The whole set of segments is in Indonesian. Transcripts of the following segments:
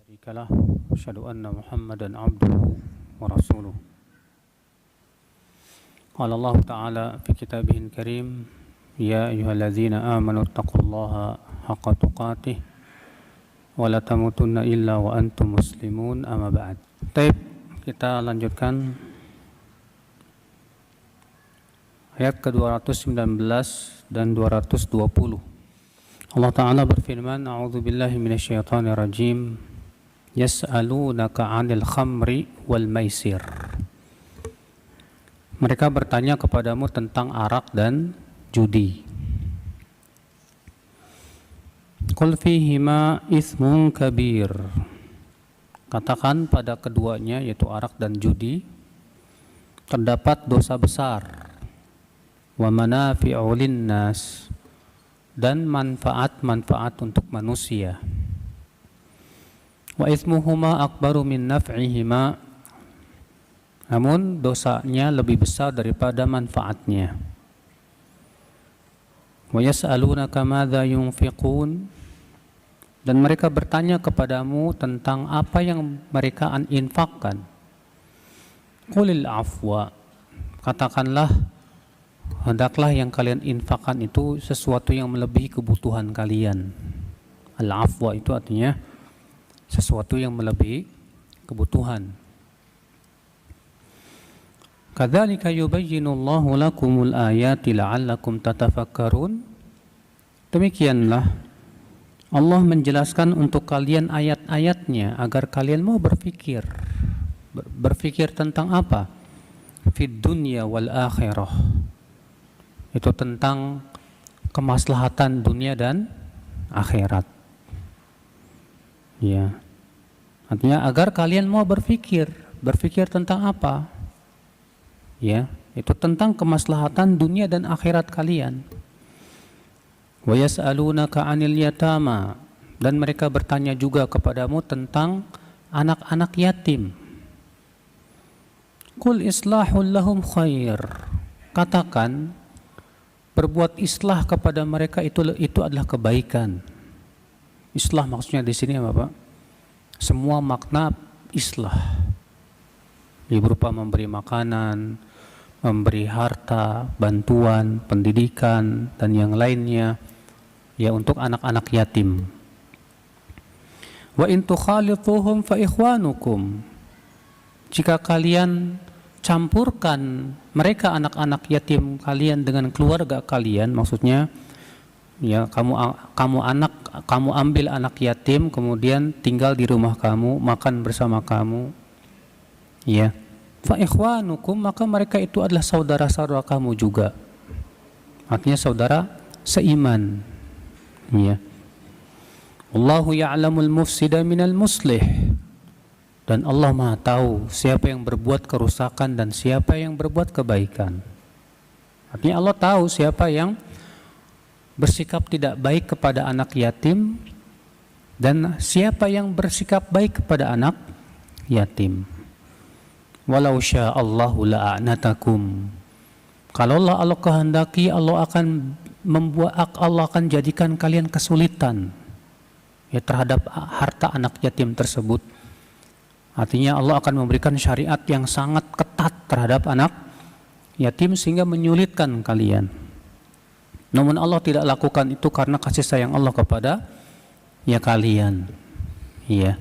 شريك له أشهد أن محمدا عبده ورسوله قال الله تعالى في كتابه الكريم يا أيها الذين آمنوا اتقوا الله حق تقاته ولا تموتن إلا وأنتم مسلمون أما بعد. Baik, kita lanjutkan ayat ke-219 dan 220. Allah Ta'ala berfirman, A'udzu billahi minasyaitonir rajim. Yas'alunaka 'anil khamri wal maisir. Mereka bertanya kepadamu tentang arak dan judi. Qul fihima itsmun kabir. Katakan pada keduanya, yaitu arak dan judi, terdapat dosa besar. Wa manafi'u linnas, dan manfaat-manfaat untuk manusia. Wa itsmuhuma akbaru min naf'ihima, namun dosanya lebih besar daripada manfaatnya. Wa yas'alunaka madza yunfiqun, dan mereka bertanya kepadamu tentang apa yang mereka infakkan. Qulil afwa, katakanlah hendaklah yang kalian infakkan itu sesuatu yang melebihi kebutuhan kalian. Al-afwa itu artinya sesuatu yang melebihi kebutuhan. Kadzalika yubayyinullahu lakumul ayati la'allakum tatafakkarun. Demikianlah Allah menjelaskan untuk kalian ayat-ayatnya agar kalian mau berpikir. Berpikir tentang apa? Fid dunya wal akhirah. Itu tentang kemaslahatan dunia dan akhirat. Ya. Artinya agar kalian mau berpikir tentang apa? Ya, itu tentang kemaslahatan dunia dan akhirat kalian. Wa yas'alunaka 'anil yatama, dan mereka bertanya juga kepadamu tentang anak-anak yatim. Qul islahul lahum khair. Katakan berbuat islah kepada mereka itu adalah kebaikan. Islah maksudnya di sini apa, Pak? Semua makna islah. Berupa memberi makanan, memberi harta, bantuan, pendidikan, dan yang lainnya, ya, untuk anak-anak yatim. Wa in tukhalituhum fa ikhwanukum. Jika kalian campurkan mereka anak-anak yatim kalian dengan keluarga kalian, maksudnya ya kamu ambil anak yatim kemudian tinggal di rumah kamu, makan bersama kamu, ya, fa ikhwanukum, maka mereka itu adalah saudara-saudara kamu juga, artinya saudara seiman, ya. Allahu ya'lamul mufsida minal muslih, dan Allah Maha tahu siapa yang berbuat kerusakan dan siapa yang berbuat kebaikan. Artinya Allah tahu siapa yang bersikap tidak baik kepada anak yatim dan siapa yang bersikap baik kepada anak yatim. Walau sya'allahu la'anatakum. Kalau Allah kehendaki, Allah akan jadikan kalian kesulitan, ya, terhadap harta anak yatim tersebut. Artinya Allah akan memberikan syariat yang sangat ketat terhadap anak yatim sehingga menyulitkan kalian. Namun Allah tidak lakukan itu karena kasih sayang Allah kepada ya kalian. Ya.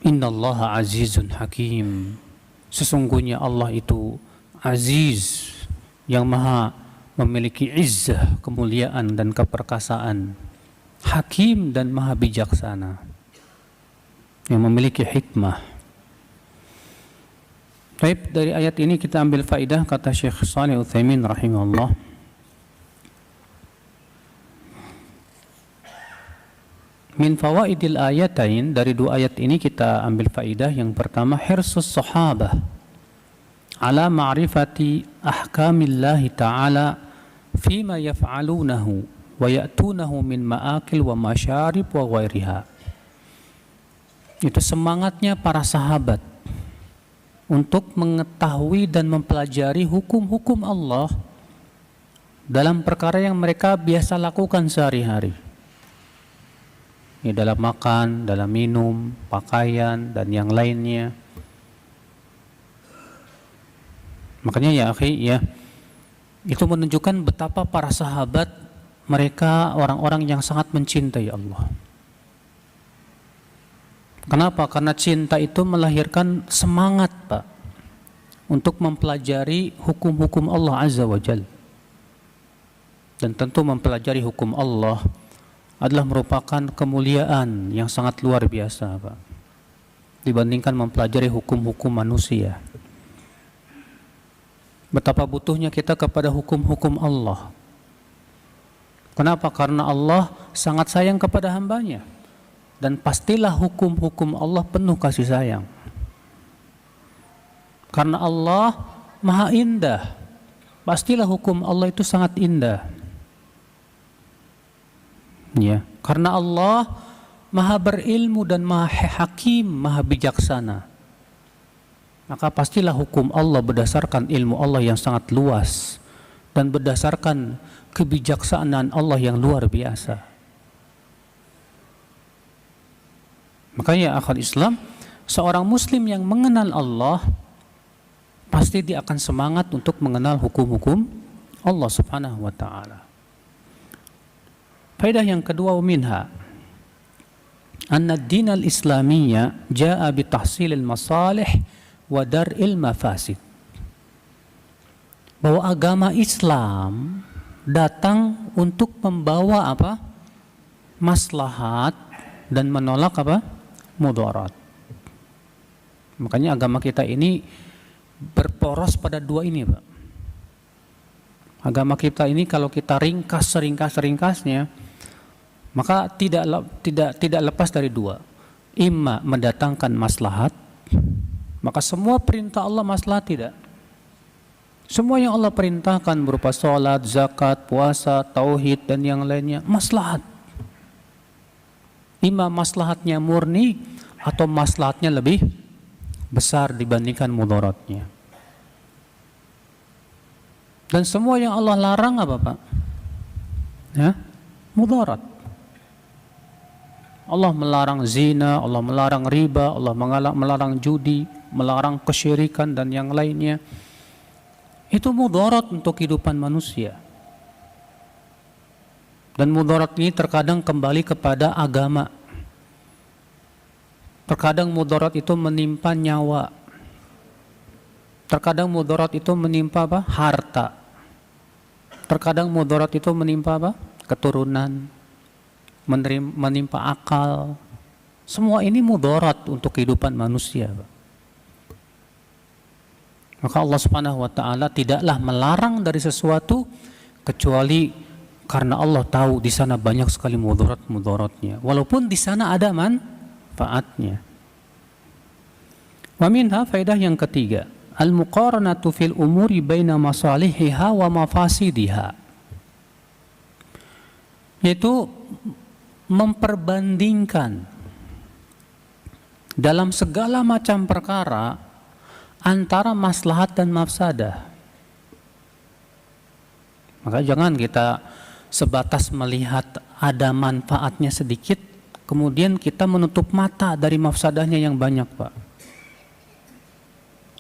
Innallaha azizun hakim. Sesungguhnya Allah itu aziz, yang maha memiliki izzah, kemuliaan dan keperkasaan. Hakim, dan maha bijaksana, yang memiliki hikmah. Baik, dari ayat ini kita ambil faidah, kata Syekh Shalih Utsaimin rahimahullah. Min fawaidil ayatain, dari dua ayat ini kita ambil faidah. Yang pertama, hirsus sahabah ala ma'rifati ahkamillahi ta'ala fima yaf'alunahu wa ya'tunahu min ma'akil wa masyarib wa ghairiha. Itu semangatnya para sahabat untuk mengetahui dan mempelajari hukum-hukum Allah dalam perkara yang mereka biasa lakukan sehari-hari. ya, dalam makan, dalam minum, pakaian, dan yang lainnya. Makanya ya akhi, ya, itu menunjukkan betapa para sahabat mereka orang-orang yang sangat mencintai Allah. Kenapa? Karena cinta itu melahirkan semangat, Pak, untuk mempelajari hukum-hukum Allah Azza wa Jalla. Dan tentu mempelajari hukum Allah adalah merupakan kemuliaan yang sangat luar biasa, Pak, dibandingkan mempelajari hukum-hukum manusia. Betapa butuhnya kita kepada hukum-hukum Allah. Kenapa? Karena Allah sangat sayang kepada hambanya. Dan pastilah hukum-hukum Allah penuh kasih sayang. Karena Allah maha indah, pastilah hukum Allah itu sangat indah. Ya, karena Allah maha berilmu dan maha hakim, maha bijaksana. Maka pastilah hukum Allah berdasarkan ilmu Allah yang sangat luas dan berdasarkan kebijaksanaan Allah yang luar biasa. Makanya akhwat Islam, seorang muslim yang mengenal Allah pasti dia akan semangat untuk mengenal hukum-hukum Allah Subhanahu wa taala. Faedah yang kedua, minha anna ad-din al-islamiyya jaa bi tahsilil masalih wa dar'il mafasid. Bahwa agama Islam datang untuk membawa apa? Maslahat dan menolak apa? Mudarat. Makanya agama kita ini berporos pada dua ini, Pak. Agama kita ini kalau kita ringkas seringkas-ringkasnya, maka tidak lepas dari dua. Imma mendatangkan maslahat, maka semua perintah Allah maslahat tidak. Semua yang Allah perintahkan berupa sholat, zakat, puasa, tauhid dan yang lainnya maslahat. Imma maslahatnya murni atau maslahatnya lebih besar dibandingkan mudaratnya. Dan semua yang Allah larang apa, Pak? Ya, mudarat. Allah melarang zina, Allah melarang riba, Allah melarang judi, melarang kesyirikan dan yang lainnya. Itu mudarat untuk kehidupan manusia. Dan mudarat ini terkadang kembali kepada agama. Terkadang mudarat itu menimpa nyawa. Terkadang mudarat itu menimpa apa? Harta. Terkadang mudarat itu menimpa apa? Keturunan. Menimpa akal. Semua ini mudarat untuk kehidupan manusia. Maka Allah Subhanahu wa taala tidaklah melarang dari sesuatu kecuali karena Allah tahu di sana banyak sekali mudarat-mudaratnya, walaupun di sana ada manfaatnya. Wa minha, faedah yang ketiga, al-muqaranatu fil umuri baina masalihiha wa mafasidiha, yaitu memperbandingkan dalam segala macam perkara antara maslahat dan mafsadah. Maka jangan kita sebatas melihat ada manfaatnya sedikit, kemudian kita menutup mata dari mafsadahnya yang banyak, Pak.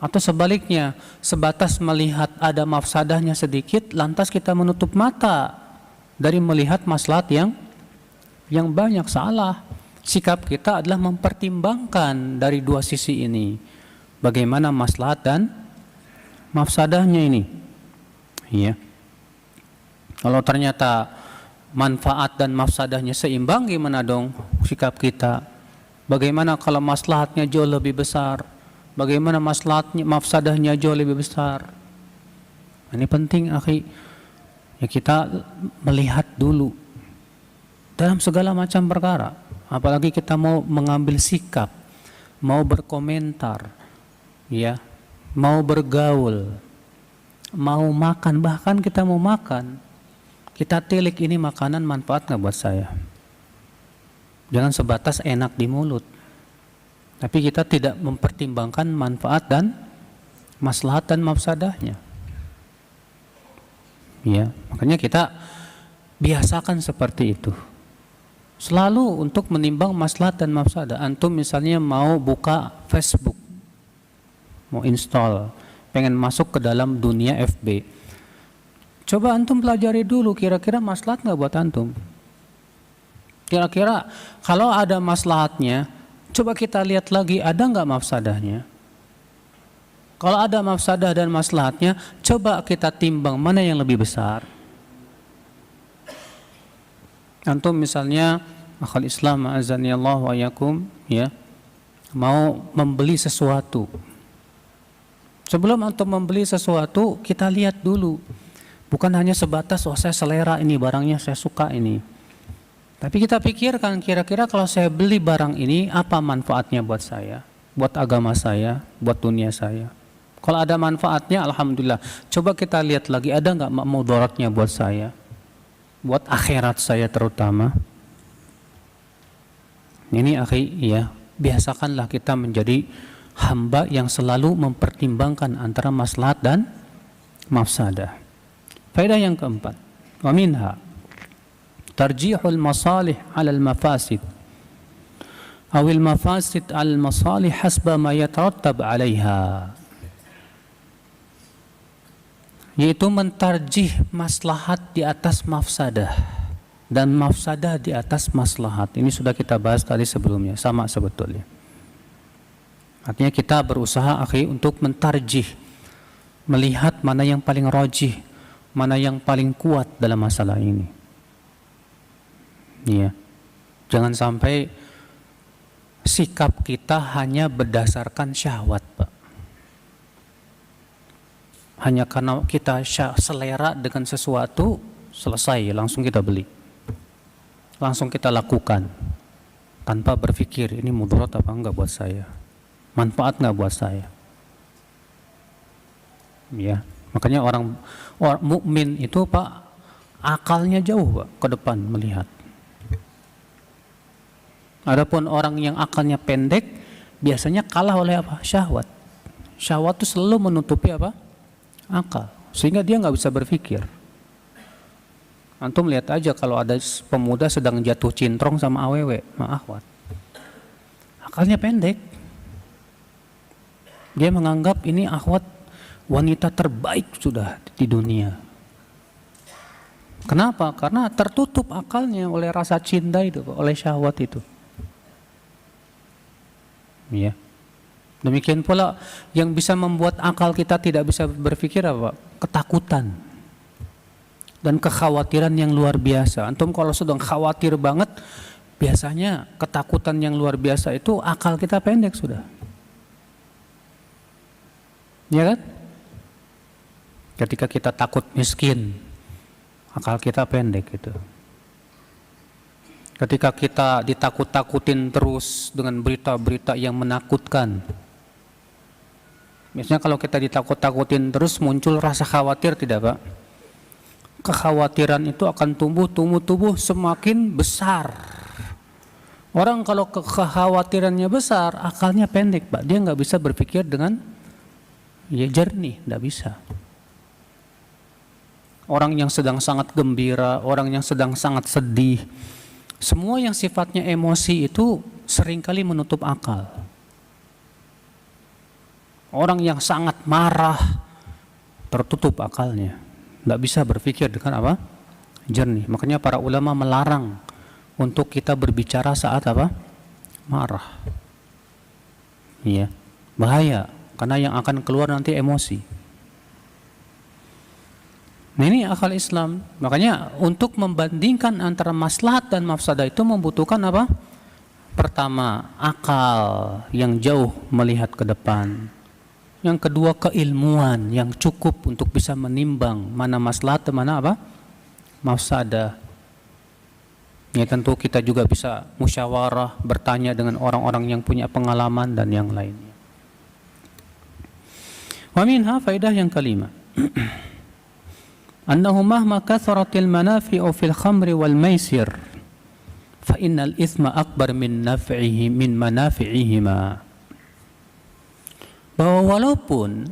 Atau sebaliknya, sebatas melihat ada mafsadahnya sedikit, lantas kita menutup mata dari melihat maslahat yang banyak. Salah. Sikap kita adalah mempertimbangkan dari dua sisi ini. Bagaimana maslahat dan mafsadahnya ini. Iya. Kalau ternyata manfaat dan mafsadahnya seimbang, gimana dong sikap kita? Bagaimana kalau maslahatnya jauh lebih besar? Bagaimana maslahatnya, mafsadahnya jauh lebih besar? Ini penting, akhi. Ya, kita melihat dulu dalam segala macam perkara. Apalagi kita mau mengambil sikap, mau berkomentar, ya, mau bergaul, mau makan, bahkan kita mau makan. Kita tilik, ini makanan manfaat nggak buat saya? Jangan sebatas enak di mulut, tapi kita tidak mempertimbangkan manfaat dan maslahat dan mafsadahnya. Ya, makanya kita biasakan seperti itu. Selalu untuk menimbang maslahat dan mafsadah. Antum misalnya mau buka Facebook, mau install, pengen masuk ke dalam dunia FB. Coba antum pelajari dulu kira-kira maslahat nggak buat antum. Kira-kira kalau ada maslahatnya, coba kita lihat lagi ada nggak mafsadahnya. Kalau ada mafsadah dan maslahatnya, coba kita timbang mana yang lebih besar. Antum misalnya akhal Islam azani Allah wa yakum, ya, mau membeli sesuatu. Sebelum antum membeli sesuatu, kita lihat dulu. Bukan hanya sebatas, oh saya selera ini barangnya, saya suka ini. Tapi kita pikirkan kira-kira kalau saya beli barang ini, apa manfaatnya buat saya, buat agama saya, buat dunia saya. Kalau ada manfaatnya, alhamdulillah. Coba kita lihat lagi, ada nggak mudaratnya buat saya, buat akhirat saya terutama. Ini akhi, ya, biasakanlah kita menjadi hamba yang selalu mempertimbangkan antara maslahat dan mafsadah. Faedah yang keempat, wa minha tarjihul masalih 'ala al-mafasid awil mafasid 'ala al-masalih hasba ma yatarattab 'alaiha. Yaitu mentarjih maslahat di atas mafsadah dan mafsadah di atas maslahat. Ini sudah kita bahas tadi sebelumnya, sama sebetulnya. Artinya kita berusaha akhi untuk mentarjih, melihat mana yang paling rajih, mana yang paling kuat dalam masalah ini. Iya. Jangan sampai sikap kita hanya berdasarkan syahwat, Pak. Hanya karena kita selera dengan sesuatu, selesai, langsung kita beli, langsung kita lakukan tanpa berpikir ini mudarat apa enggak buat saya, manfaat enggak buat saya. Ya, makanya orang mukmin itu Pak, akalnya jauh Pak ke depan melihat. Adapun orang yang akalnya pendek biasanya kalah oleh apa? Syahwat. Syahwat itu selalu menutupi apa? Akal, sehingga dia nggak bisa berpikir. Antum lihat aja kalau ada pemuda sedang jatuh cintrong sama awewe, akhwat, akalnya pendek. Dia menganggap ini akhwat wanita terbaik sudah di dunia. Kenapa? Karena tertutup akalnya oleh rasa cinta itu, oleh syahwat itu. Ya. Demikian pula yang bisa membuat akal kita tidak bisa berpikir apa? Ketakutan dan kekhawatiran yang luar biasa. Antum kalau sedang khawatir banget, biasanya ketakutan yang luar biasa itu akal kita pendek sudah. Ya kan? Ketika kita takut miskin, akal kita pendek itu. Ketika kita ditakut-takutin terus dengan berita-berita yang menakutkan. Misalnya kalau kita ditakut-takutin terus muncul rasa khawatir, tidak Pak? Kekhawatiran itu akan tumbuh semakin besar. Orang kalau kekhawatirannya besar, akalnya pendek Pak. Dia nggak bisa berpikir dengan jernih, nggak bisa. Orang yang sedang sangat gembira, orang yang sedang sangat sedih, semua yang sifatnya emosi itu seringkali menutup akal. Orang yang sangat marah tertutup akalnya, nggak bisa berpikir dengan apa? Jernih. Makanya para ulama melarang untuk kita berbicara saat apa? Marah. Iya, bahaya karena yang akan keluar nanti emosi. Nah ini akal Islam. Makanya untuk membandingkan antara maslahat dan mafsadah itu membutuhkan apa? Pertama, akal yang jauh melihat ke depan. Yang kedua, keilmuan yang cukup untuk bisa menimbang mana maslahat dan mana apa? Mafsadah. Ya tentu kita juga bisa musyawarah, bertanya dengan orang-orang yang punya pengalaman dan yang lainnya. Wa minha faidah yang kelima. Annahu mahma kathratil manafi'u fil khamri wal maisir fa innal ithma akbar min naf'ihi min manafi'ihima. Bahwa walaupun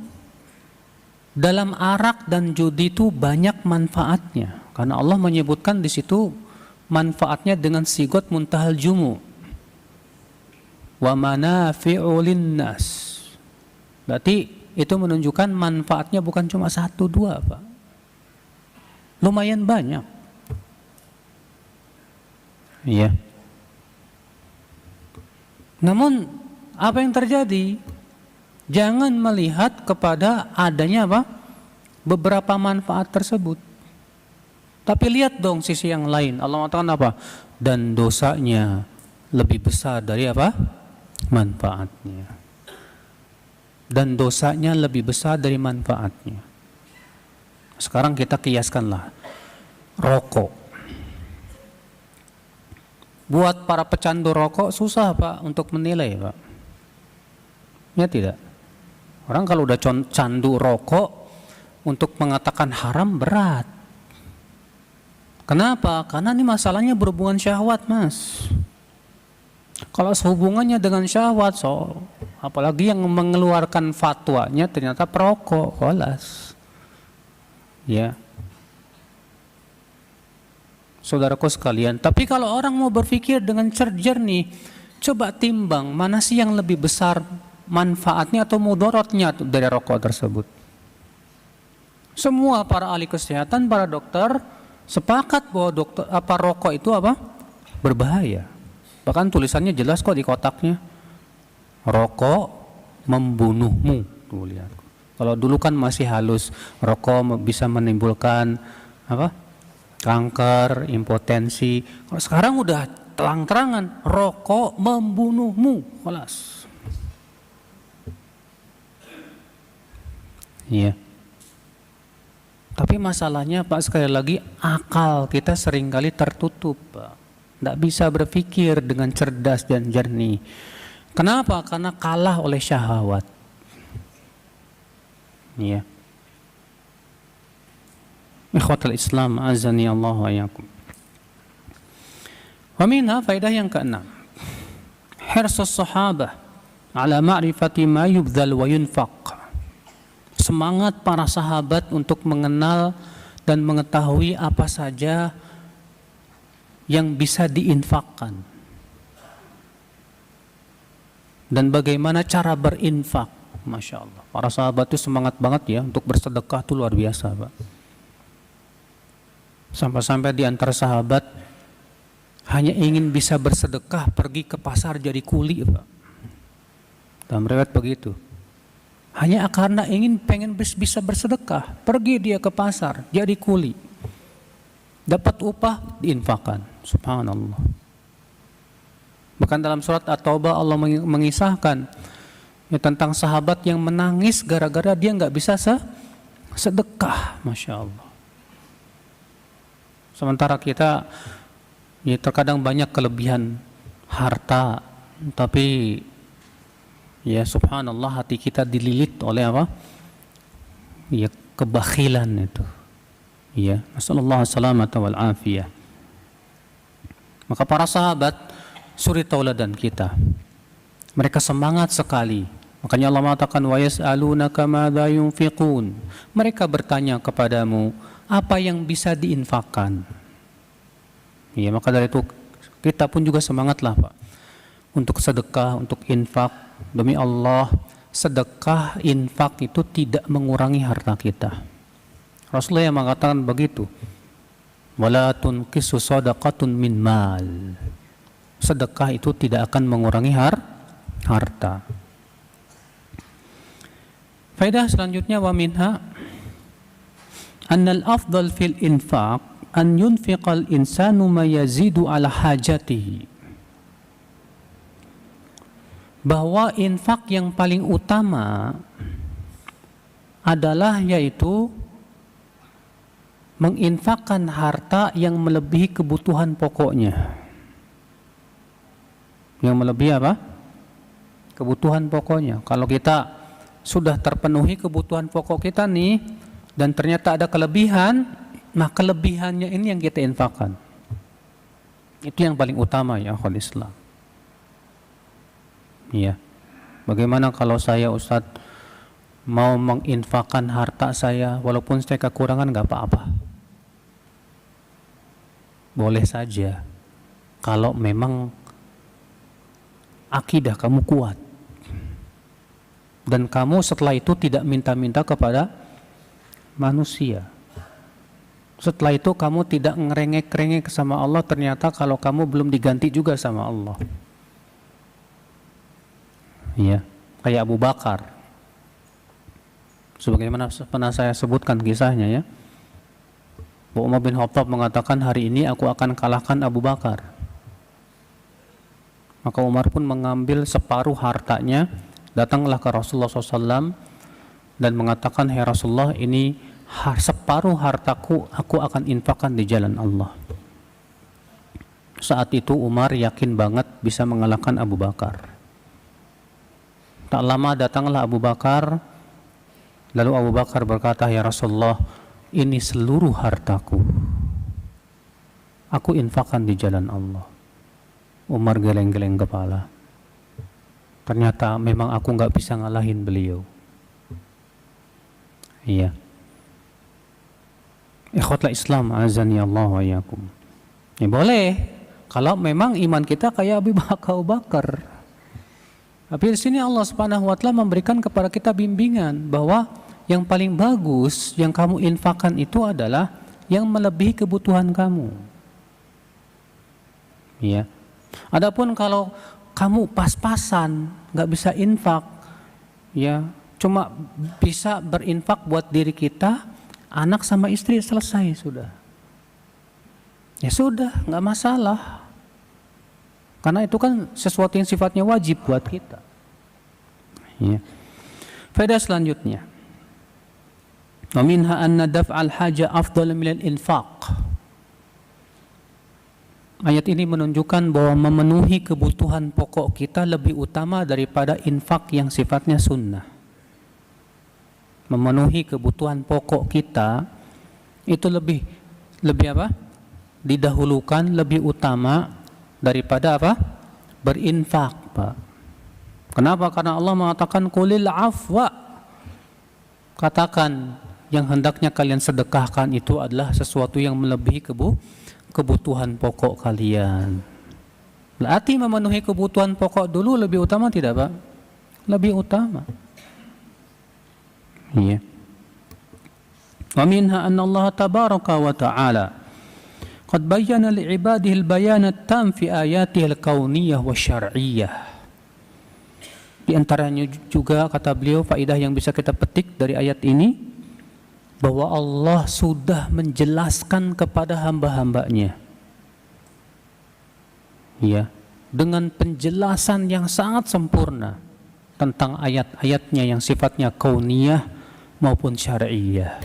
dalam arak dan judi itu banyak manfaatnya, karena Allah menyebutkan di situ manfaatnya dengan sigot muntahal jumu. Wa manafi'u linnas. Berarti itu menunjukkan manfaatnya bukan cuma 1 2, Pak. Lumayan banyak. Iya. Namun apa yang terjadi? Jangan melihat kepada adanya apa? Beberapa manfaat tersebut. Tapi lihat dong sisi yang lain. Allah mengatakan apa? Dan dosanya lebih besar dari apa? Manfaatnya. Dan dosanya lebih besar dari manfaatnya. Sekarang kita kiaskanlah rokok. Buat para pecandu rokok susah, Pak, untuk menilai, Pak. Ya tidak. Orang kalau udah candu rokok, untuk mengatakan haram berat. Kenapa? Karena ini masalahnya berhubungan syahwat, Mas. Kalau hubungannya dengan syahwat, apalagi yang mengeluarkan fatwanya ternyata perokok, kolas. Ya. Saudaraku sekalian, tapi kalau orang mau berpikir dengan jernih, coba timbang mana sih yang lebih besar manfaatnya atau mudaratnya dari rokok tersebut. Semua para ahli kesehatan, para dokter sepakat bahwa rokok itu apa? Berbahaya. Bahkan tulisannya jelas kok di kotaknya. Rokok membunuhmu. Tuh lihat. Kalau dulu kan masih halus, rokok bisa menimbulkan apa? Kanker, impotensi. Kalau sekarang udah terang-terangan, rokok membunuhmu. Kelas. Iya. Tapi masalahnya, Pak, sekali lagi akal kita seringkali tertutup, Pak. Tidak bisa berpikir dengan cerdas dan jernih. Kenapa? Karena kalah oleh syahwat. Iya. Ikhwatul Islam, azani Allah wa iyyakum. Wa minha faedah yang keenam. Hirsus sahabah ala ma'rifati ma yubdhal wa yunfaq. Semangat para sahabat untuk mengenal dan mengetahui apa saja yang bisa diinfakkan dan bagaimana cara berinfak. Masya Allah, para sahabat itu semangat banget ya untuk bersedekah, itu luar biasa, Pak. Sampai-sampai di antara sahabat hanya ingin bisa bersedekah pergi ke pasar jadi kuli, Pak. Dalam riwayat begitu. Hanya karena pengen bisa bersedekah, pergi dia ke pasar jadi kuli. Dapat upah, diinfakkan. Subhanallah. Bahkan dalam surat At-Taubah Allah mengisahkan tentang sahabat yang menangis gara-gara dia nggak bisa sedekah. Masya Allah. Sementara kita ya terkadang banyak kelebihan harta, tapi ya subhanallah hati kita dililit oleh apa? Ya kebakhilan itu. Ya, nasallallahu salamata wal afiyah. Maka para sahabat suri tauladan kita. Mereka semangat sekali. Makanya Allah mengatakan wa yas'alunaka madza yunfiqun. Mereka bertanya kepadamu apa yang bisa diinfakkan. Ya, maka dari itu kita pun juga semangatlah, Pak, untuk sedekah, untuk infak. Demi Allah, sedekah, infak itu tidak mengurangi harta kita. Rasulullah yang mengatakan begitu. Wala tunqisu shadaqatun min mal. Sedekah itu tidak akan mengurangi harta. Faedah selanjutnya wa minha annal afdal fil infaq an yunfiqal insanu ma yazidu ala hajatihi. Bahwa infak yang paling utama adalah yaitu menginfakkan harta yang melebihi kebutuhan pokoknya. Yang melebihi apa? Kebutuhan pokoknya. Kalau kita sudah terpenuhi kebutuhan pokok kita nih, dan ternyata ada kelebihan, nah kelebihannya ini yang kita infakkan. Itu yang paling utama ya akhwal Islam. Iya. Bagaimana kalau saya Ustadz mau menginfakkan harta saya walaupun saya kekurangan, nggak apa-apa. boleh saja kalau memang akidah kamu kuat dan kamu setelah itu tidak minta-minta kepada manusia. Setelah itu kamu tidak ngerengek-rengek sama Allah, ternyata kalau kamu belum diganti juga sama Allah. Iya, kayak Abu Bakar. Sebagaimana pernah saya sebutkan kisahnya ya. Umar bin Khattab mengatakan, hari ini aku akan kalahkan Abu Bakar. Maka Umar pun mengambil separuh hartanya, datanglah ke Rasulullah SAW dan mengatakan, "Hai Rasulullah, ini separuh hartaku aku akan infakkan di jalan Allah." Saat itu Umar yakin banget bisa mengalahkan Abu Bakar. Tak lama datanglah Abu Bakar, lalu Abu Bakar berkata, "Ya Rasulullah, ini seluruh hartaku, aku infakkan di jalan Allah." Umar geleng-geleng kepala. Ternyata memang aku nggak bisa ngalahin beliau. Iya. Ikhwatul Islam, azani Allah wa iyyakum. Ya boleh, kalau memang iman kita kayak Abu Bakar. Tapi di sini Allah Subhanahu wa taala memberikan kepada kita bimbingan bahwa yang paling bagus yang kamu infakkan itu adalah yang melebihi kebutuhan kamu. Ya. Adapun kalau kamu pas-pasan, nggak bisa infak, ya cuma bisa berinfak buat diri kita, anak sama istri, selesai sudah. Ya sudah, nggak masalah. Karena itu kan sesuatu yang sifatnya wajib buat kita. Ya. Faedah selanjutnya. Wa minha anna daf'al haja afdal min al-infaq. Ayat ini menunjukkan bahwa memenuhi kebutuhan pokok kita lebih utama daripada infak yang sifatnya sunnah. Memenuhi kebutuhan pokok kita itu lebih apa? Didahulukan, lebih utama daripada apa? Berinfak, Pak. Kenapa? Karena Allah mengatakan qulil afwa. Katakan yang hendaknya kalian sedekahkan itu adalah sesuatu yang melebihi kebutuhan pokok kalian. Berarti memenuhi kebutuhan pokok dulu lebih utama tidak, Pak? Lebih utama. Iya. Wa minha anna Allah tabaraka wa ta'ala qad bayyana li'ibadihi al-bayan at-tam fi ayatihi al-kauniyah wa syar'iyyah. Di antaranya juga kata beliau faedah yang bisa kita petik dari ayat ini bahwa Allah sudah menjelaskan kepada hamba-hambanya, ya, dengan penjelasan yang sangat sempurna tentang ayat-ayatnya yang sifatnya kauniyah maupun syar'iyyah.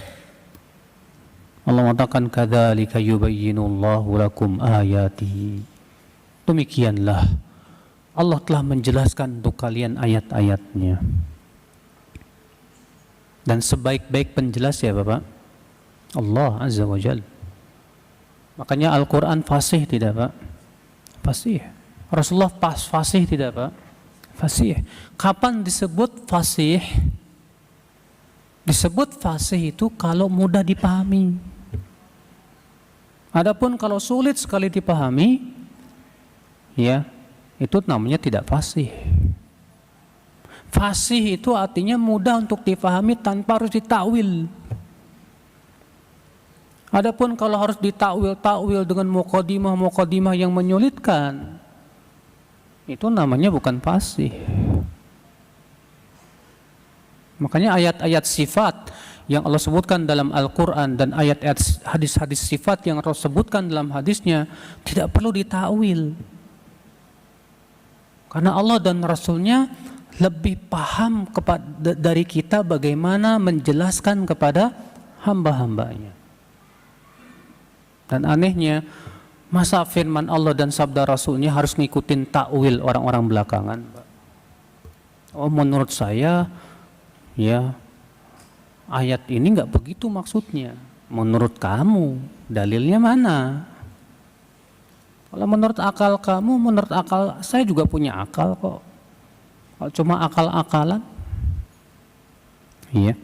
Allah mengatakan kadzalika yubayyinullahu lakum ayatihi. Demikianlah Allah telah menjelaskan untuk kalian ayat-ayatnya. Dan sebaik-baik penjelas ya Bapak, Allah Azza wa Jalla. Makanya Al-Quran fasih tidak Pak? Fasih. Rasulullah fasih tidak Pak? Fasih. Kapan disebut fasih? Disebut fasih itu kalau mudah dipahami. Adapun kalau sulit sekali dipahami, ya itu namanya tidak fasih. Fasih itu artinya mudah untuk dipahami tanpa harus ditakwil. Adapun kalau harus ditakwil dengan mukadimah yang menyulitkan, itu namanya bukan fasih. Makanya ayat-ayat sifat yang Allah sebutkan dalam Al-Quran dan ayat-ayat hadis-hadis sifat yang Allah sebutkan dalam hadisnya tidak perlu ditakwil. Karena Allah dan Rasulnya lebih paham dari kita bagaimana menjelaskan kepada hamba-hambanya. Dan anehnya, masa firman Allah dan sabda Rasulnya harus ngikutin takwil orang-orang belakangan? Oh, menurut saya, ya ayat ini nggak begitu maksudnya. Menurut kamu, dalilnya mana? Kalau menurut akal kamu, menurut akal saya juga punya akal kok. Kalau cuma akal-akalan, iya.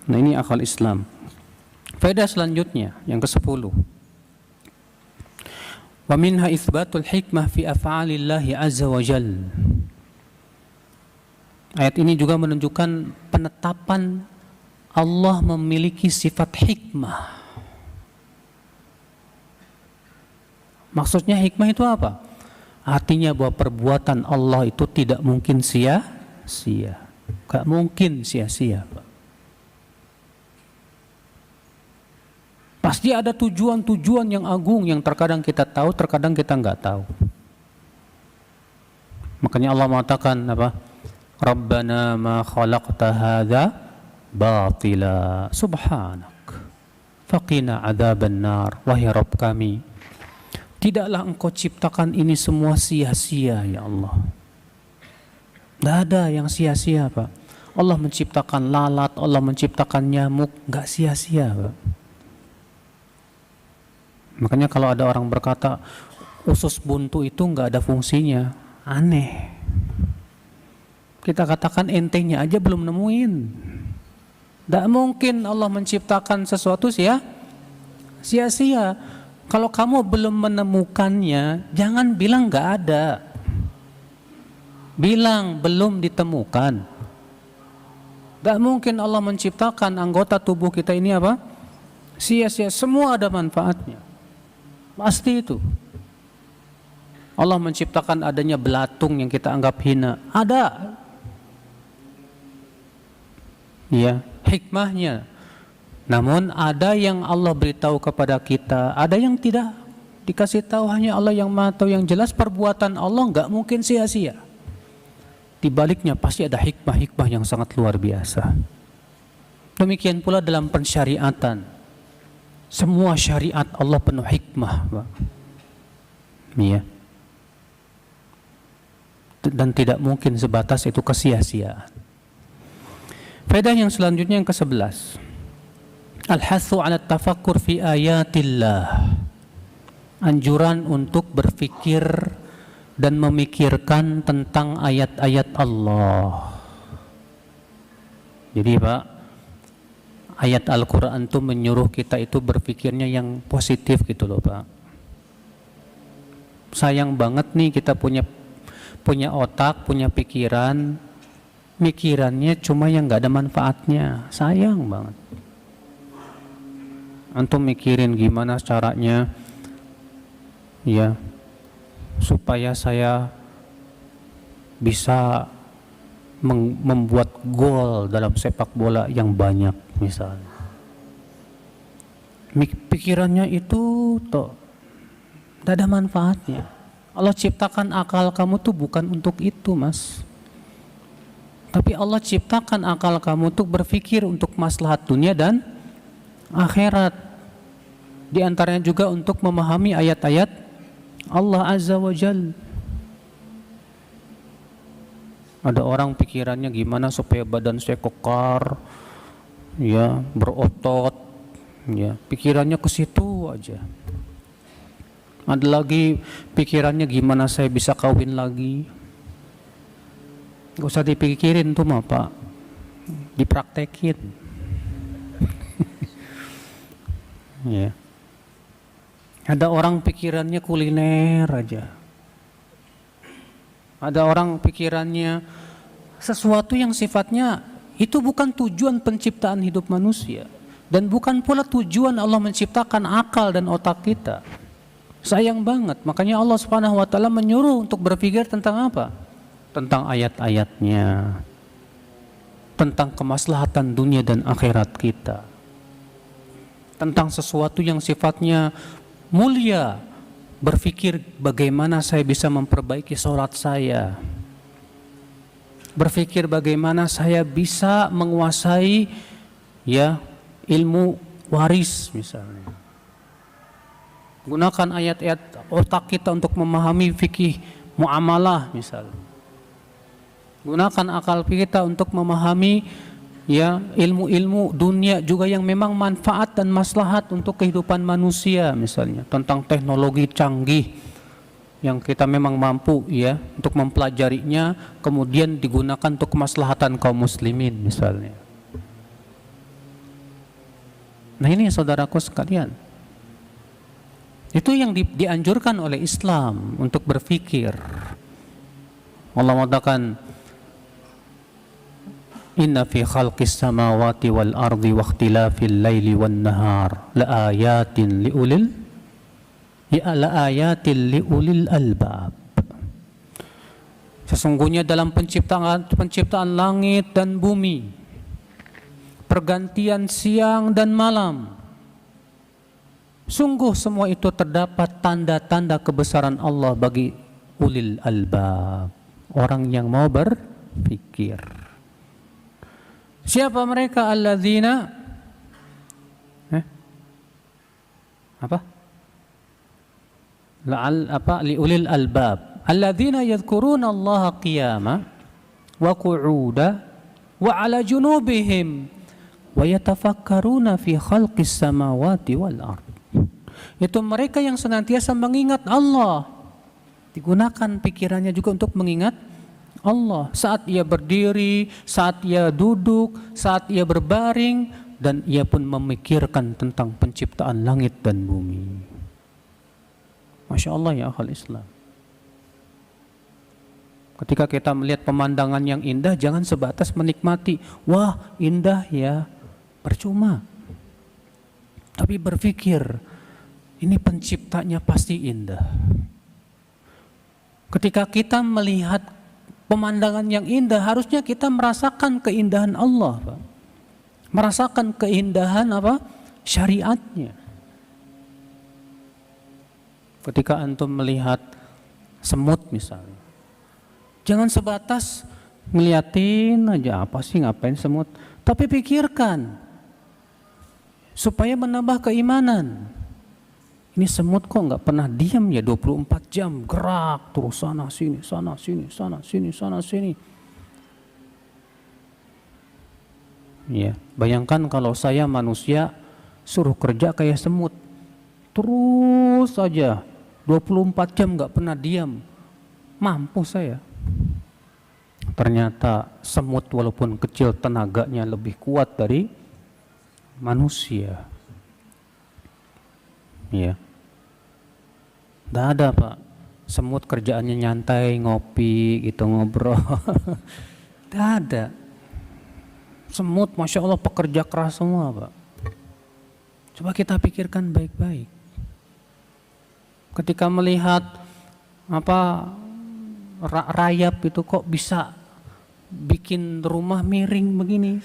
Nah ini akal Islam. Faedah selanjutnya yang ke-10. Wa minha itsbatul hikmah fi af'alillahi azza wa jal. Ayat ini juga menunjukkan penetapan Allah memiliki sifat hikmah. Maksudnya hikmah itu apa? Artinya bahwa perbuatan Allah itu tidak mungkin sia-sia. Gak mungkin sia-sia, Pak. Pasti ada tujuan-tujuan yang agung yang terkadang kita tahu, terkadang kita nggak tahu. Makanya Allah mengatakan apa? Rabbana ma khalaqta hadza batila subhanak faqina adzaban nar. Wahai Rabb kami, tidaklah engkau ciptakan ini semua sia-sia ya Allah. Tidak ada yang sia-sia, Pak. Allah menciptakan lalat, Allah menciptakan nyamuk, nggak sia-sia, Pak. Makanya kalau ada orang berkata usus buntu itu nggak ada fungsinya, aneh. Kita katakan entengnya aja belum nemuin. Tidak mungkin Allah menciptakan sesuatu sia-sia. Kalau kamu belum menemukannya, jangan bilang nggak ada. Bilang belum ditemukan. Tidak mungkin Allah menciptakan anggota tubuh kita ini apa? Sia-sia, semua ada manfaatnya. Pasti itu. Allah menciptakan adanya belatung yang kita anggap hina. Ada. Ya, hikmahnya. Namun ada yang Allah beritahu kepada kita, ada yang tidak dikasih tahu, hanya Allah yang Maha Tahu. Yang jelas perbuatan Allah nggak mungkin sia-sia. Di baliknya pasti ada hikmah-hikmah yang sangat luar biasa. Demikian pula dalam pensyariatan. Semua syariat Allah penuh hikmah, Pak. Ya. Dan tidak mungkin sebatas itu kesia-siaan. Faedah yang selanjutnya yang ke-11. Al-hathu 'ala tafakkur fi ayatillah. Anjuran untuk berfikir dan memikirkan tentang ayat-ayat Allah. Jadi, Pak, ayat Al-Quran itu menyuruh kita itu berpikirnya yang positif gitu loh, Pak. Sayang banget nih kita punya otak, punya pikiran, mikirannya cuma yang gak ada manfaatnya. Sayang banget. Antum mikirin gimana caranya ya supaya saya bisa membuat gol dalam sepak bola yang banyak misalnya. Pikirannya itu toh tidak ada manfaatnya. Allah ciptakan akal kamu tuh bukan untuk itu, Mas. Tapi Allah ciptakan akal kamu untuk berpikir untuk maslahat dunia dan akhirat. Di antaranya juga untuk memahami ayat-ayat Allah Azza wa Jalla. Ada orang pikirannya gimana supaya badan saya kekar, ya, berotot, ya, pikirannya ke situ aja. Ada lagi pikirannya gimana saya bisa kawin lagi. Gak usah dipikirin tuh mah, Pak, dipraktekin. Ya. Ada orang pikirannya kuliner aja. Ada orang pikirannya sesuatu yang sifatnya itu bukan tujuan penciptaan hidup manusia, dan bukan pula tujuan Allah menciptakan akal dan otak kita. Sayang banget. Makanya Allah Subhanahu wa taala menyuruh untuk berpikir tentang apa? Tentang ayat-ayatnya, tentang kemaslahatan dunia dan akhirat kita, tentang sesuatu yang sifatnya mulia. Berpikir bagaimana saya bisa memperbaiki sholat saya, berpikir bagaimana saya bisa menguasai ya ilmu waris misalnya. Gunakan ayat-ayat otak kita untuk memahami fikih muamalah misalnya. Gunakan akal kita untuk memahami ya ilmu-ilmu dunia juga yang memang manfaat dan maslahat untuk kehidupan manusia, misalnya tentang teknologi canggih yang kita memang mampu ya untuk mempelajarinya, kemudian digunakan untuk kemaslahatan kaum muslimin misalnya. Nah ini saudaraku sekalian, Itu yang dianjurkan oleh Islam untuk berfikir. Allah mengatakan, Inna fi khalqis samawati wal ardi wa ikhtilafil laili wan nahar laayatin liulil albab. Sesungguhnya dalam penciptaan langit dan bumi, pergantian siang dan malam, sungguh semua itu terdapat tanda-tanda kebesaran Allah bagi ulil albab, orang yang mau berpikir. Siapa mereka? Alladzina liulil albab alladzina yadhkuruna Allah qiyama wa qu'uda wa ala junubihim wa yatafakkaruna fi khalqis samawati wal ard. Itu mereka yang senantiasa mengingat Allah. Digunakan pikirannya juga untuk mengingat Allah saat ia berdiri, saat ia duduk, saat ia berbaring, dan ia pun memikirkan tentang penciptaan langit dan bumi. Masya Allah ya akhal Islam. Ketika kita melihat pemandangan yang indah, jangan sebatas menikmati. Wah, indah ya, percuma. Tapi berpikir, ini penciptanya pasti indah. Ketika kita melihat pemandangan yang indah, harusnya kita merasakan keindahan Allah, Pak. Merasakan keindahan syariatnya. Ketika antum melihat semut misalnya, jangan sebatas ngeliatin aja, apa sih ngapain semut, tapi pikirkan supaya menambah keimanan. Ini semut kok nggak pernah diam ya, 24 jam gerak terus sana sini, sana sini, sana sini, sana sini. Ya, bayangkan kalau saya manusia suruh kerja kayak semut, terus saja 24 jam nggak pernah diam, mampu saya? Ternyata semut walaupun kecil tenaganya lebih kuat dari manusia. Ya. Tidak ada Pak, semut kerjaannya nyantai, ngopi gitu, ngobrol. Tidak ada. Semut Masya Allah pekerja keras semua Pak. Coba kita pikirkan baik-baik. Ketika melihat rayap itu kok bisa bikin rumah miring begini,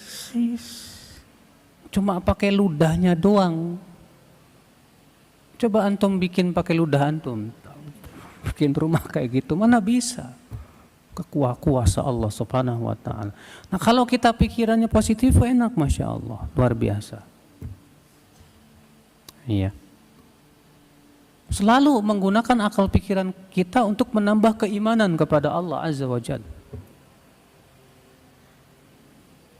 cuma pakai ludahnya doang. Coba antum bikin pakai ludah antum, bikin rumah kayak gitu, mana bisa? Kuasa Allah Subhanahu wa ta'ala. Nah kalau kita pikirannya positif, enak Masya Allah, luar biasa. Iya. Selalu menggunakan akal pikiran kita untuk menambah keimanan kepada Allah Azza wa Jalla.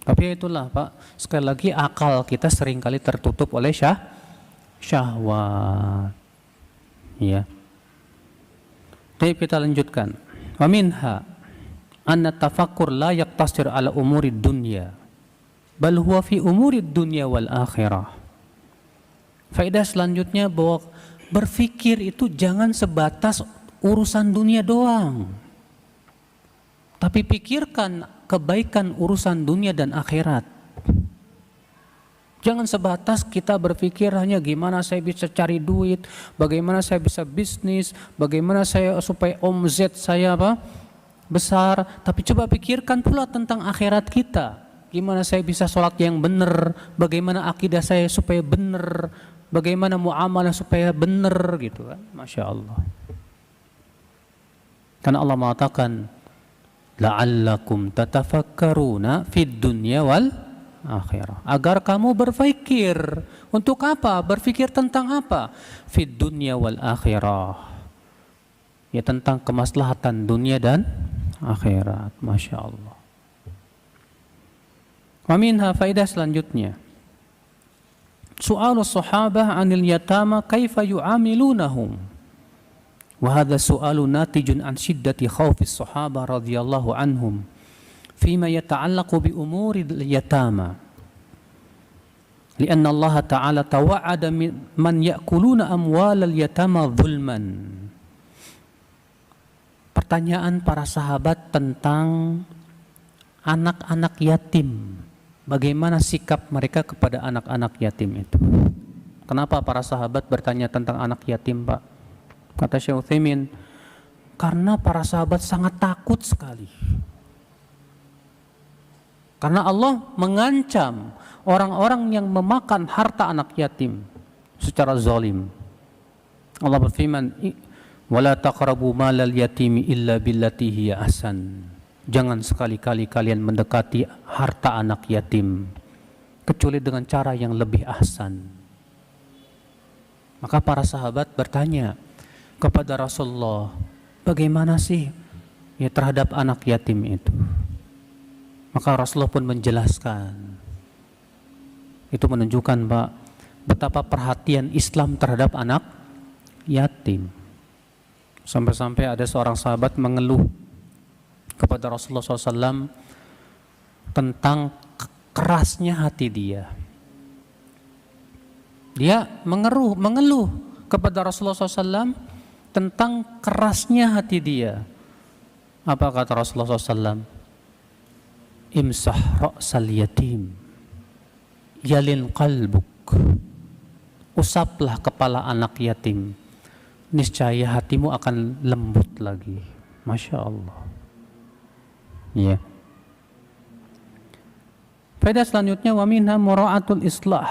Tapi itulah Pak, sekali lagi akal kita seringkali tertutup oleh syahwat. Ya. Baik, kita lanjutkan. Wa minha anna tafakkur la yaqtasir ala umurid dunya bal huwa fi umurid dunya wal akhirah. Faedah selanjutnya bahwa berpikir itu jangan sebatas urusan dunia doang. Tapi pikirkan kebaikan urusan dunia dan akhirat. Jangan sebatas kita berpikir hanya gimana saya bisa cari duit, bagaimana saya bisa bisnis, bagaimana saya supaya omzet saya besar. Tapi coba pikirkan pula tentang akhirat kita. Gimana saya bisa sholat yang benar, bagaimana akidah saya supaya benar, bagaimana muamalah supaya benar gitu kan. Masya Allah. Karena Allah mengatakan, la'allakum tatafakkaruna fid dunya wal akhirah. Agar kamu berpikir. Untuk apa? Berpikir tentang apa? Fid dunya wal akhirah. Ya tentang kemaslahatan dunia dan akhirat. Masya Allah. Wa minha faidah selanjutnya. Su'alus sahabah 'anil yatama kaifa yu'amilunahum. Wa hadha su'alu natijun an shiddati khawfis sahabah radhiyallahu anhum fima yata'allaqu bi umuril yatama. Lianna Allah Ta'ala tawa'ada man ya'kuluna amwalal yatama zulman. Pertanyaan para sahabat tentang anak-anak yatim. Bagaimana sikap mereka kepada anak-anak yatim itu? Kenapa para sahabat bertanya tentang anak yatim, Pak? Kata Syekh Utsaimin, karena para sahabat sangat takut sekali. Karena Allah mengancam orang-orang yang memakan harta anak yatim secara zalim. Allah berfirman, "Wala taqrabu malal yatimi illa billati hiya ahsan." Jangan sekali-kali kalian mendekati harta anak yatim kecuali dengan cara yang lebih ahsan. Maka para sahabat bertanya kepada Rasulullah, bagaimana sih ya terhadap anak yatim itu? Maka Rasulullah pun menjelaskan. Itu menunjukkan, Pak, betapa perhatian Islam terhadap anak yatim. Sampai-sampai ada seorang sahabat mengeluh kepada Rasulullah SAW tentang kerasnya hati dia. Dia mengeluh kepada Rasulullah SAW tentang kerasnya hati dia. Apa kata Rasulullah SAW? Imsah ra'sal yatim yalin qalbuk. Usaplah kepala anak yatim, niscaya hatimu akan lembut lagi. Masya Allah. Ya. Faedah selanjutnya, wa minha mura'atul islah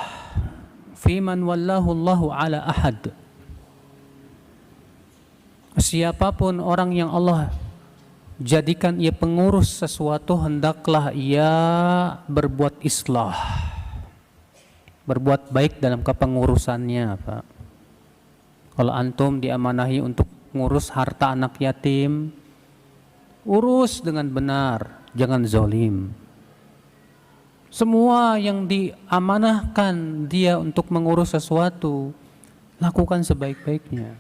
fi man wallahu Allahu ala ahad. Siapapun orang yang Allah jadikan ia pengurus sesuatu, hendaklah ia berbuat islah, berbuat baik dalam kepengurusannya, Pak. Kalau antum diamanahi untuk ngurus harta anak yatim, urus dengan benar, jangan zalim. Semua yang diamanahkan dia untuk mengurus sesuatu, lakukan sebaik-baiknya.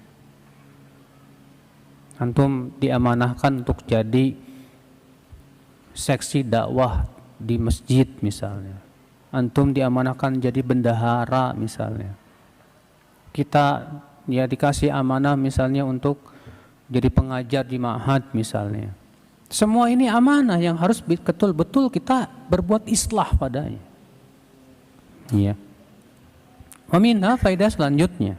Antum diamanahkan untuk jadi seksi dakwah di masjid misalnya. Antum diamanahkan jadi bendahara misalnya. Kita ya dikasih amanah misalnya untuk jadi pengajar di ma'had misalnya. Semua ini amanah yang harus betul-betul kita berbuat islah padanya. Iya. Wa minha faedah selanjutnya.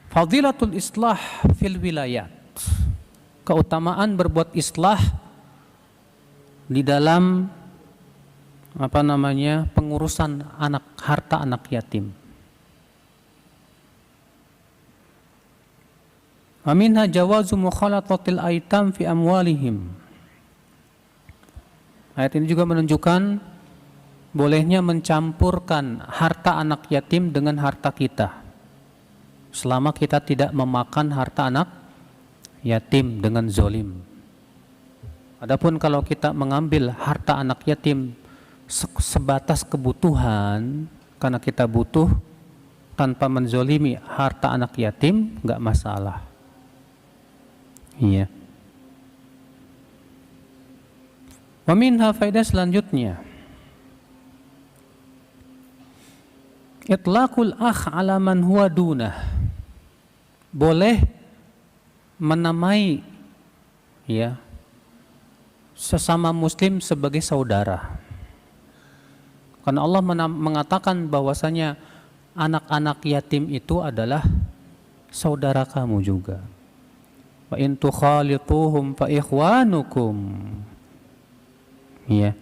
Fadilatul islah fil wilayat. Keutamaan berbuat islah di dalam pengurusan harta anak yatim. Wa minha jawazu mukhalatatil aitam fi amwalihim. Ayat ini juga menunjukkan bolehnya mencampurkan harta anak yatim dengan harta kita, selama kita tidak memakan harta anak yatim dengan zolim. Adapun kalau kita mengambil harta anak yatim sebatas kebutuhan, karena kita butuh tanpa menzolimi harta anak yatim, nggak masalah. Iya. Wa minha faedah selanjutnya, itlaqul akh ala man huwa dunah. Boleh menamai ya sesama muslim sebagai saudara. Karena Allah mengatakan bahwasanya anak-anak yatim itu adalah saudara kamu juga. Wa in tukhalituhum fa ikhwanukum. Ya.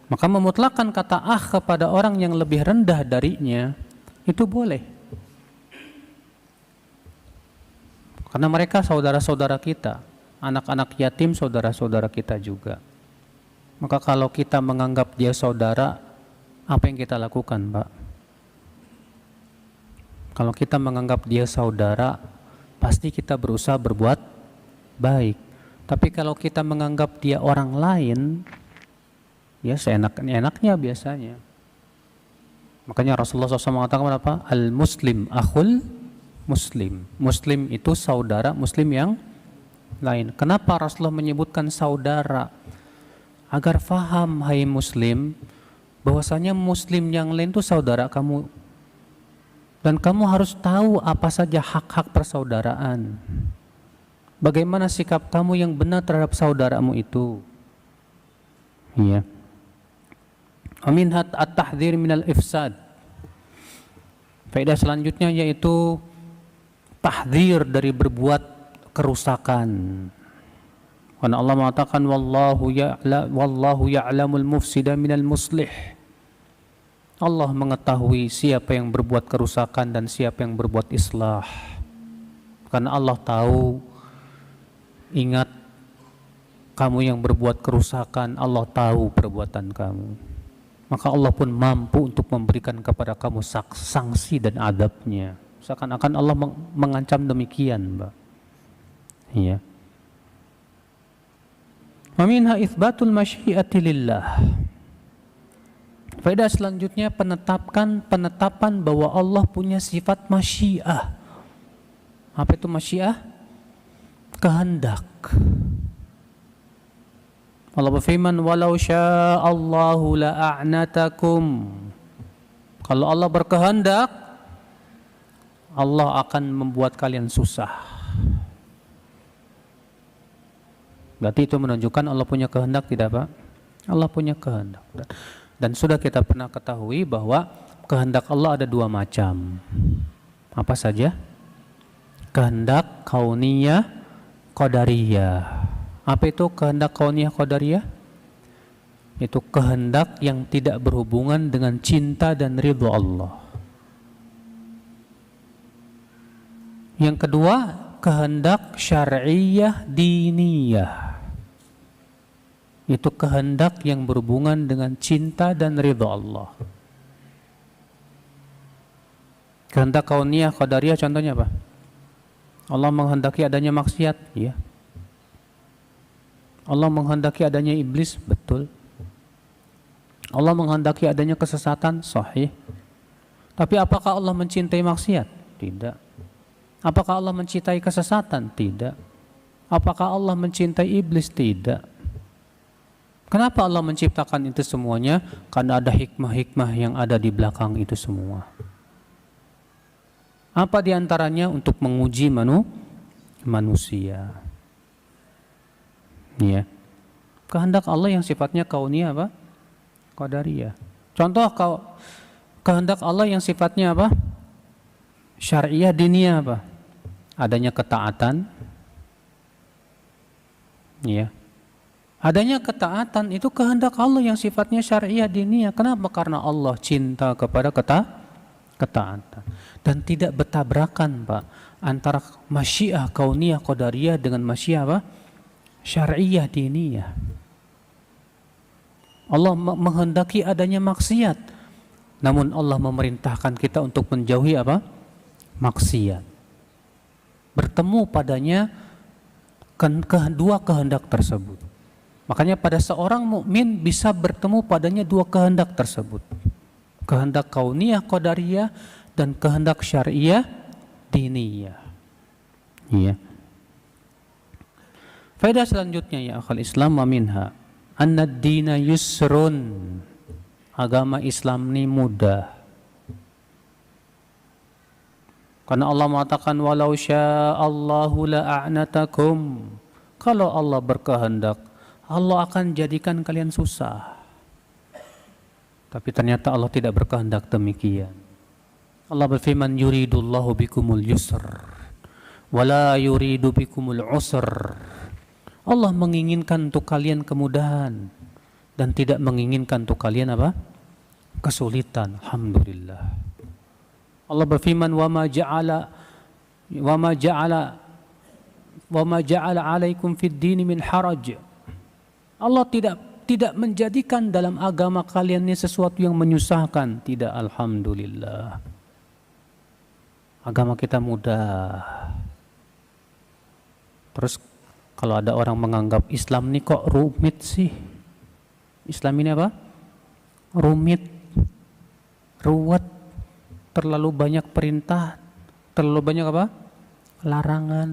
Maka memutlakkan kata akh kepada orang yang lebih rendah darinya itu boleh. Karena mereka saudara-saudara kita, anak-anak yatim saudara-saudara kita juga. Maka kalau kita menganggap dia saudara, apa yang kita lakukan, Pak? Kalau kita menganggap dia saudara, pasti kita berusaha berbuat baik. Tapi kalau kita menganggap dia orang lain, ya seenak-enaknya biasanya. Makanya Rasulullah SAW mengatakan apa? Al-muslim akhul muslim. Muslim itu saudara muslim yang lain. Kenapa Rasulullah menyebutkan saudara? Agar faham, hai muslim, bahwasanya muslim yang lain itu saudara kamu. Dan kamu harus tahu apa saja hak-hak persaudaraan. Bagaimana sikap kamu yang benar terhadap saudaramu itu. Ya. Aminhat at-tahdhir minal ifsad. Faedah selanjutnya yaitu tahdzir dari berbuat kerusakan. Karena Allah mengatakan wallahu ya'lamul mufsida minal muslih. Allah mengetahui siapa yang berbuat kerusakan dan siapa yang berbuat islah. Karena Allah tahu, ingat, kamu yang berbuat kerusakan, Allah tahu perbuatan kamu. Maka Allah pun mampu untuk memberikan kepada kamu sanksi dan adabnya. Seakan-akan Allah mengancam demikian, Mbak. Iya. Wa minha itsbatul masyiati lillah. Faedah selanjutnya penetapan bahwa Allah punya sifat masyiah. Apa itu masyiah? Kehendak. Allah berfirman, walau sya'allahu la'a'natakum. Kalau Allah berkehendak, Allah akan membuat kalian susah. Berarti itu menunjukkan Allah punya kehendak, tidak Pak? Allah punya kehendak. Dan sudah kita pernah ketahui bahwa kehendak Allah ada dua macam. Apa saja? Kehendak kauniyah, qadariyah. Apa itu kehendak kauniyah qadariyah? Itu kehendak yang tidak berhubungan dengan cinta dan ridha Allah. Yang kedua, kehendak syar'iyah diniyah. Itu kehendak yang berhubungan dengan cinta dan ridha Allah. Kehendak kauniyah qadariyah contohnya apa? Allah menghendaki adanya maksiat, ya. Allah menghendaki adanya iblis, betul. Allah menghendaki adanya kesesatan, sahih. Tapi apakah Allah mencintai maksiat? Tidak. Apakah Allah mencintai kesesatan? Tidak. Apakah Allah mencintai iblis? Tidak. Kenapa Allah menciptakan itu semuanya? Karena ada hikmah-hikmah yang ada di belakang itu semua. Apa diantaranya? Untuk menguji manusia. Ya. Kehendak Allah yang sifatnya kauniyah apa? Qadariyah. Contoh kehendak Allah yang sifatnya apa? Syariah diniyah apa? Adanya ketaatan. Ya. Adanya ketaatan itu kehendak Allah yang sifatnya syariah diniyah. Kenapa? Karena Allah cinta kepada ketaatan. Dan tidak bertabrakan, Pak, antara masyiah kauniyah qadariyah dengan masyiah apa? Syariah diniyah. Allah menghendaki adanya maksiat, namun Allah memerintahkan kita untuk menjauhi apa? Maksiat. Bertemu padanya kedua kehendak tersebut. Makanya pada seorang mukmin bisa bertemu padanya dua kehendak tersebut. Kehendak kauniyah qadariyah dan kehendak syariah diniyah. Iya. Faedah selanjutnya ya akhal Islam wa minha anna ad-dina yusrun. Agama Islam ini mudah. Karena Allah mengatakan walau sya'allahu la'a'natakum. Kalau Allah berkehendak, Allah akan jadikan kalian susah. Tapi ternyata Allah tidak berkehendak demikian. Allah berfirman yuridullahu bikumul yusr wala yuridu bikumul usr. Allah menginginkan untuk kalian kemudahan dan tidak menginginkan untuk kalian apa? Kesulitan. Alhamdulillah. Allah berfirman wa ma ja'ala alaikum fid dini min haraj. Allah tidak menjadikan dalam agama kalian ini sesuatu yang menyusahkan. Tidak, alhamdulillah. Agama kita mudah. Terus kalau ada orang menganggap Islam ini kok rumit sih? Islam ini apa? Rumit, ruwet, terlalu banyak perintah, terlalu banyak apa? Larangan.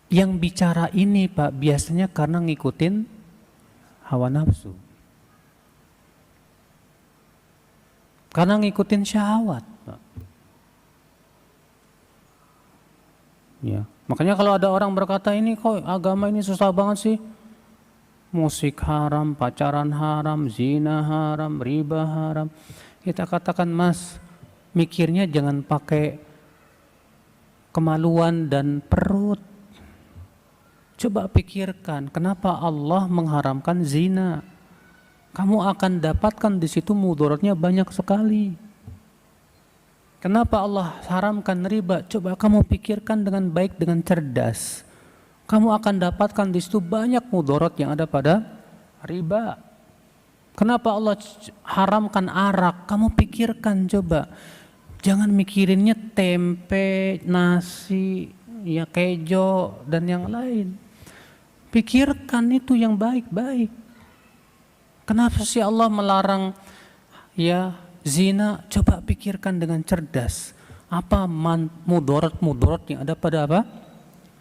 Yang bicara ini Pak biasanya karena ngikutin hawa nafsu, karena ngikutin syahwat Pak. Ya, makanya kalau ada orang berkata ini kok agama ini susah banget sih, musik haram, pacaran haram, zina haram, riba haram, kita katakan Mas, mikirnya jangan pakai kemaluan dan perut. Coba pikirkan, kenapa Allah mengharamkan zina? Kamu akan dapatkan di situ mudaratnya banyak sekali. Kenapa Allah haramkan riba? Coba kamu pikirkan dengan baik, dengan cerdas. Kamu akan dapatkan di situ banyak mudarat yang ada pada riba. Kenapa Allah haramkan arak? Kamu pikirkan coba. Jangan mikirinnya tempe, nasi, ya kejo dan yang lain. Pikirkan itu yang baik-baik. Kenapa sih Allah melarang ya zina? Coba pikirkan dengan cerdas. Apa mudarat yang ada pada apa?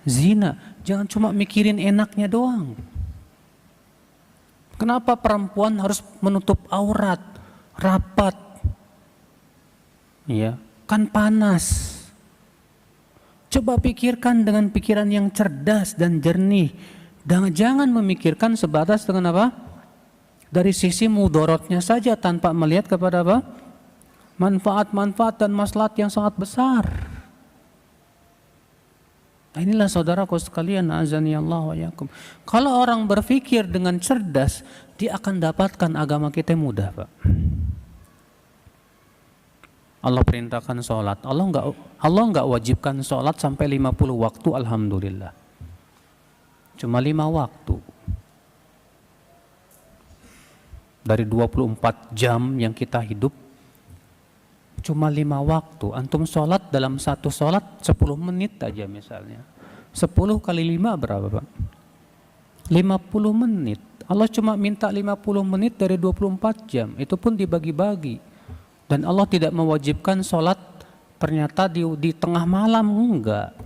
Zina. Jangan cuma mikirin enaknya doang. Kenapa perempuan harus menutup aurat rapat? Ya, kan panas. Coba pikirkan dengan pikiran yang cerdas dan jernih. Dan jangan memikirkan sebatas dengan apa? Dari sisi mudaratnya saja tanpa melihat kepada apa? Manfaat-manfaat dan maslahat yang sangat besar. Nah, inilah saudaraku sekalian, azani Allah wa yakum. Kalau orang berpikir dengan cerdas, dia akan dapatkan agama kita mudah, Pak. Allah perintahkan sholat. Allah enggak wajibkan sholat sampai 50 waktu, alhamdulillah. Cuma 5 waktu. Dari 24 jam yang kita hidup, cuma 5 waktu. Antum sholat dalam satu sholat 10 menit aja misalnya. 10 kali 5 berapa Pak? 50 menit. Allah cuma minta 50 menit dari 24 jam. Itu pun dibagi-bagi. Dan Allah tidak mewajibkan sholat ternyata di tengah malam, enggak.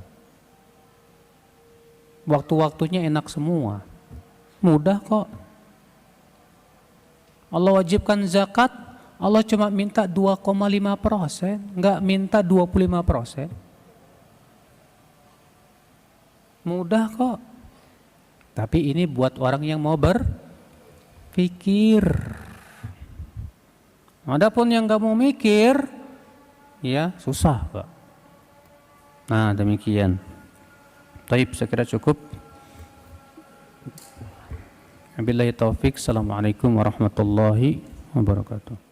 Waktu-waktunya enak semua. Mudah kok. Allah wajibkan zakat, Allah cuma minta 2,5%, enggak minta 25%. Mudah kok. Tapi ini buat orang yang mau berpikir. Adapun yang enggak mau mikir, ya susah, Pak. Nah, demikian. Baik, saya kira cukup. Wabillahi taufik. Assalamualaikum warahmatullahi wabarakatuh.